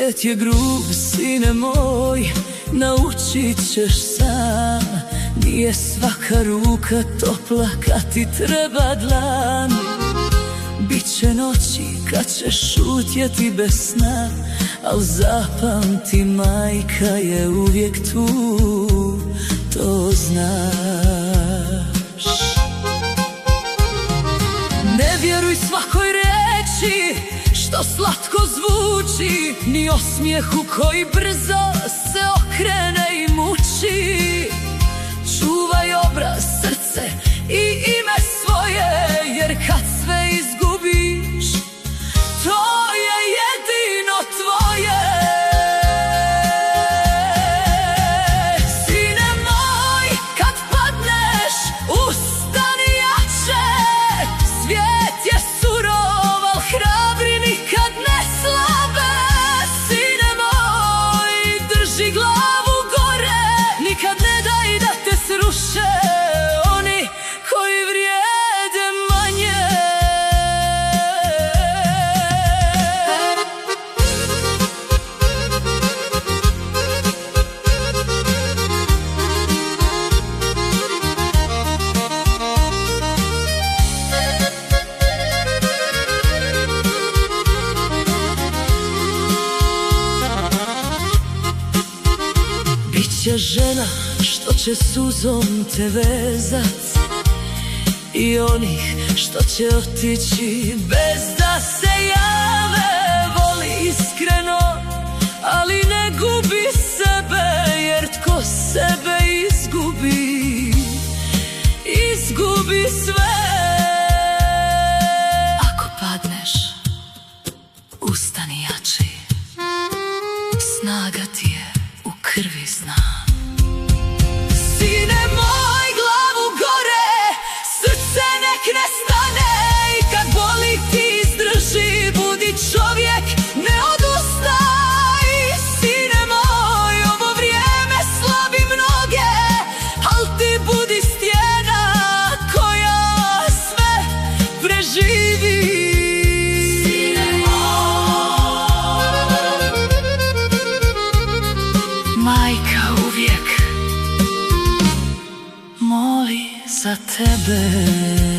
Svijet je grub, sine moj, naučit ćeš sam. Nije svaka ruka topla kad ti treba dlan. Biće noći kad ćeš šutjeti bez sna, al zapamti, majka je uvijek tu, to znaš. Ne vjeruj svakoj reči što slatko zvuči, ni osmijehu koji brzo se okrene i muči. Čuvaj obraz, srce i ime svoje, jer kad sve izgubiš, to je jedino tvoje. Sine moj, kad padneš, ustani jače. Svijet je surov, al hrabri nikad ne slabe. Sine moj, drži glavu gore, nikad ne daj da te sruše oni koji vrijede manje. Biće žena što će suzom te vezat, i onih što će otići bez da se jave. Voli iskreno, ali ne gubi sebe, jer tko sebe izgubi, izgubi sve. Ako padneš, ustani jači, snaga ti je u krvi zna. Sine moj, glavu gore, srce nek ne stane, i kad boli ti izdrži, budi čovjek, ne odustaj. Sine moj, ovo vrijeme slabi mnoge, al ti budi stijena koja sve preživi. Sine moj, majka uvijek moli za tebe.